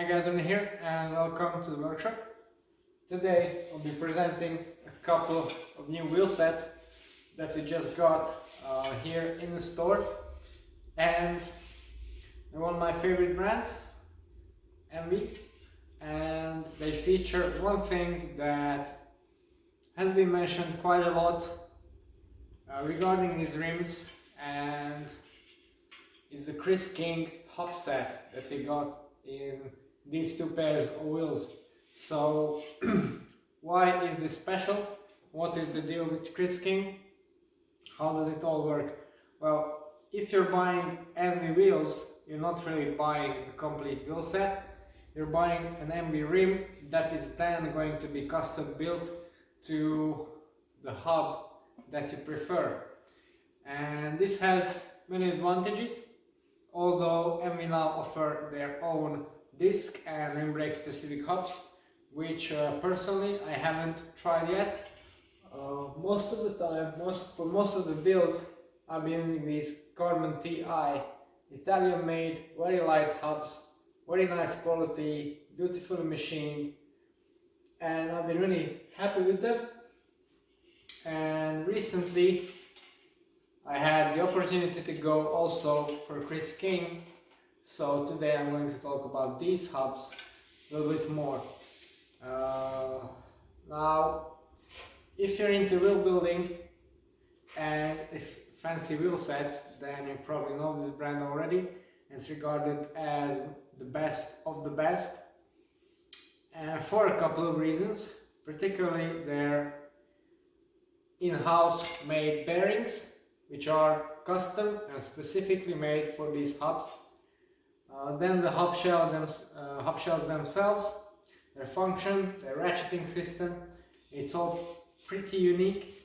Hi guys, I'm here and welcome to the workshop. Today I'll be presenting a couple of new wheel sets that we just got here in the store, and they're one of my favorite brands, Enve, and they feature one thing that has been mentioned quite a lot regarding these rims, and is the Chris King hub set that we got in these two pairs of wheels. So why is this special? What is the deal with Chris King? How does it all work? Well, if you're buying Enve wheels, you're not really buying a complete wheel set. You're buying an Enve rim that is then going to be custom built to the hub that you prefer. And this has many advantages. Although Enve now offer their own disc and rim brake specific hubs, which personally I haven't tried yet. Most of the time, for most of the builds, I've been using these carbon TI, Italian made, very light hubs, very nice quality, beautifully machined, and I've been really happy with them. And recently I had the opportunity to go also for Chris King, so today I'm going to talk about these hubs a little bit more. Now, if you're into wheel building and fancy wheel sets, then you probably know this brand already. It's regarded as the best of the best, and for a couple of reasons, particularly their in-house made bearings, which are custom and specifically made for these hubs. Then the hub shells themselves, their function, their ratcheting system, it's all pretty unique,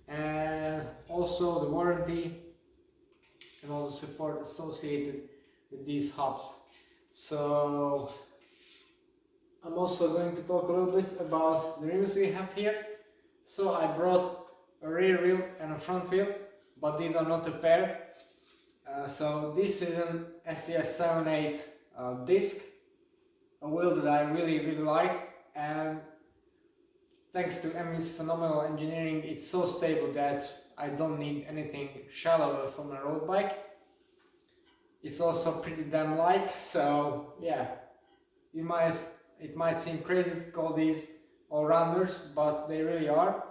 and also the warranty and all the support associated with these hubs. So I'm also going to talk a little bit about the rims we have here. So I brought a rear wheel and a front wheel, but these are not a pair. So this is an SES 78 disc, a wheel that I really like, and thanks to Enve's phenomenal engineering, it's so stable that I don't need anything shallower for my road bike. It's also pretty damn light, so yeah, it might seem crazy to call these all-rounders, but they really are.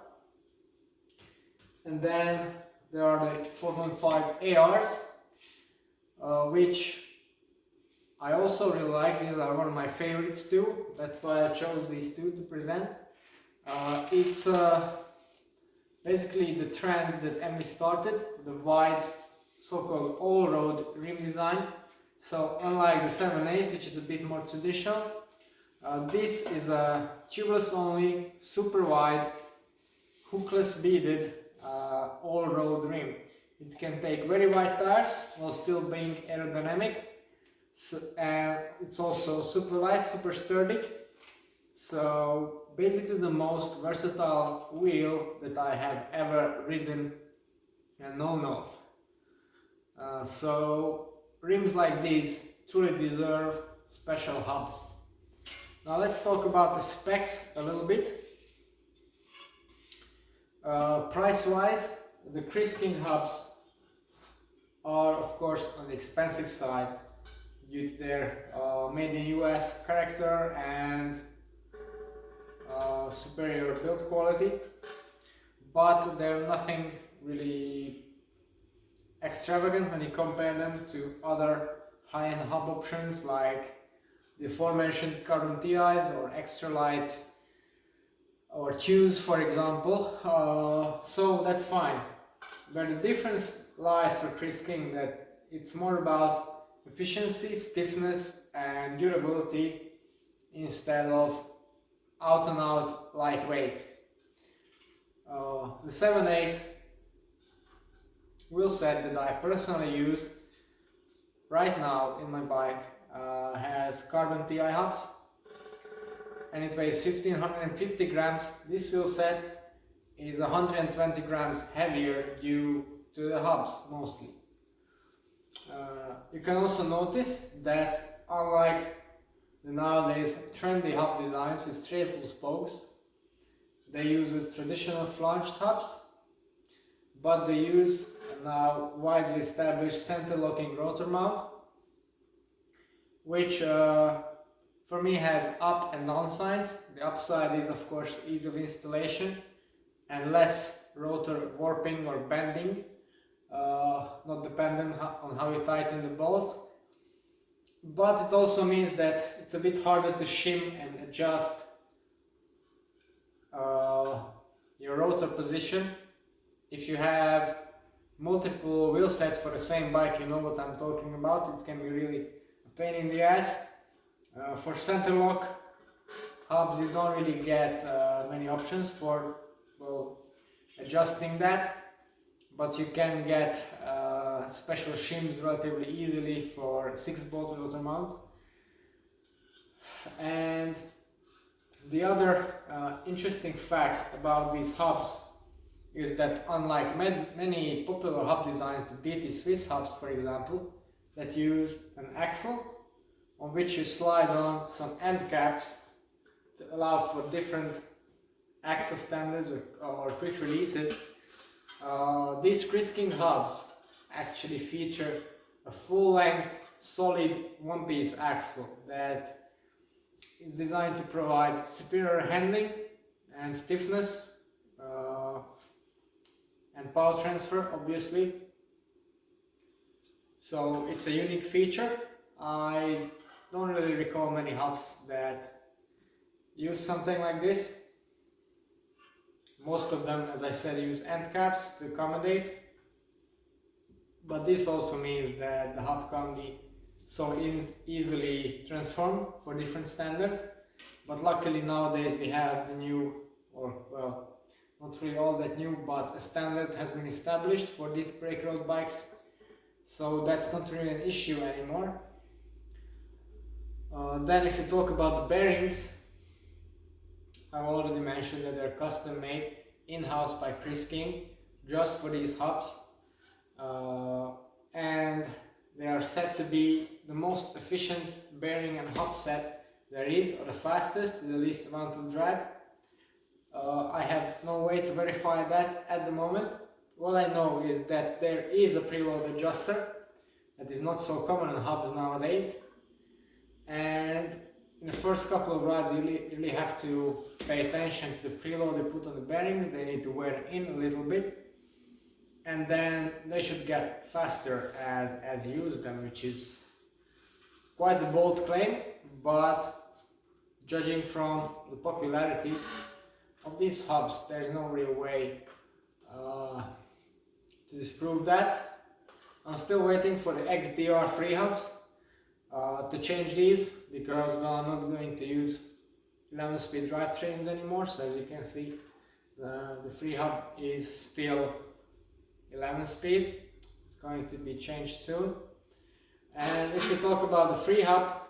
And then there are the 4.5 ARs, which I also really like. These are one of my favorites too. That's why I chose these two to present. It's basically the trend that Enve started, the wide so-called all-road rim design. So unlike the 7.8, which is a bit more traditional, this is a tubeless only, super wide, hookless beaded all-road rim. It can take very wide tires while still being aerodynamic, and it's also super light, super sturdy. So basically the most versatile wheel that I have ever ridden and known of. So rims like these truly deserve special hubs. Now let's talk about the specs a little bit. Price-wise, the Chris King hubs are of course on the expensive side due to their made in US character and superior build quality, but they're nothing really extravagant when you compare them to other high-end hub options like the aforementioned carbon TIs or extra lights or tunes, for example. So that's fine. But the difference lies for Chris King that it's more about efficiency, stiffness and durability instead of out and out lightweight. The 7.8 wheel set that I personally use right now in my bike has carbon TI hubs, and it weighs 1550 grams. This wheel set is 120 grams heavier due to the hubs mostly. You can also notice that unlike the nowadays trendy hub designs is triple spokes. They use traditional flanged hubs, but they use a now widely established center locking rotor mount, which for me has up and down sides. The upside is of course ease of installation and less rotor warping or bending, not dependent on how you tighten the bolts. But it also means that it's a bit harder to shim and adjust your rotor position. If you have multiple wheel sets for the same bike, you know what I'm talking about. It can be really a pain in the ass. For center lock hubs, you don't really get many options for, well, adjusting that, but you can get special shims relatively easily for 6-bolt rotor mounts. And the other interesting fact about these hubs is that unlike many popular hub designs, the DT Swiss hubs for example, that use an axle on which you slide on some end caps to allow for different axle standards or quick releases, these Chris King hubs actually feature a full-length solid one-piece axle that is designed to provide superior handling and stiffness and power transfer, obviously. So it's a unique feature. I don't really recall many hubs that use something like this. Most of them, as I said, use end caps to accommodate, but this also means that the hub can be so easily transformed for different standards. But luckily nowadays we have the new, or well, not really all that new, but a standard has been established for these brake road bikes, so that's not really an issue anymore. Then if you talk about the bearings, I've already mentioned that they're custom made in-house by Chris King just for these hubs, and they are said to be the most efficient bearing and hub set there is, or the fastest with the least amount of drag. I have no way to verify that at the moment. All I know is that there is a preload adjuster that is not so common on hubs nowadays, and in the first couple of rides you really have to pay attention to the preload they put on the bearings. They need to wear in a little bit, and then they should get faster as you use them, which is quite a bold claim, but judging from the popularity of these hubs, there's no real way to disprove that. I'm still waiting for the XDR free hubs to change these, because I'm not going to use 11-speed drivetrains anymore. So as you can see, the free hub is still 11-speed. It's going to be changed soon. And if we talk about the free hub,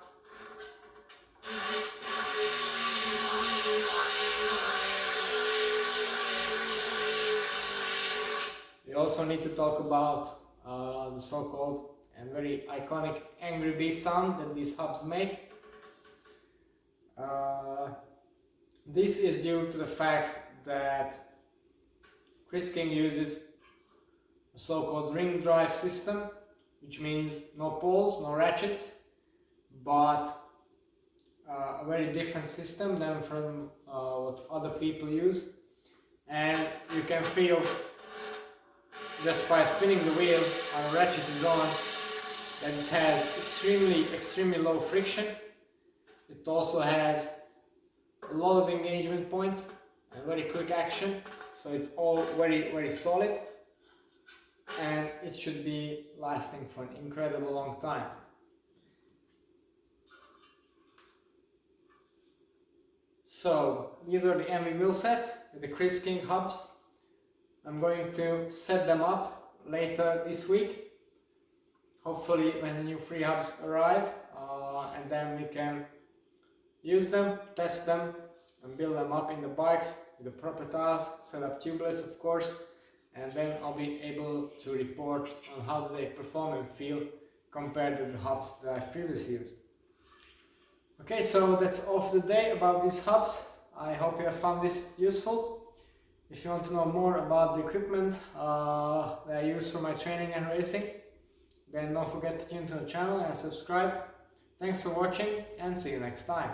we also need to talk about the so-called and very iconic Angry Bee sound that these hubs make. This is due to the fact that Chris King uses a so-called ring drive system, which means no poles, no ratchets, but a very different system than from what other people use. And you can feel just by spinning the wheel and the ratchet is on that it has extremely low friction. It also has a lot of engagement points and very quick action, so it's all very solid, and it should be lasting for an incredible long time. So these are the Enve wheel sets with the Chris King hubs. I'm going to set them up later this week, hopefully when the new free hubs arrive, and then we can use them, test them, and build them up in the bikes with the proper tires, set up tubeless of course, and then I'll be able to report on how they perform and feel compared to the hubs that I've previously used. Okay, so that's all for the day about these hubs. I hope you have found this useful. If you want to know more about the equipment that I use for my training and racing, then don't forget to tune to the channel and subscribe. Thanks for watching and see you next time.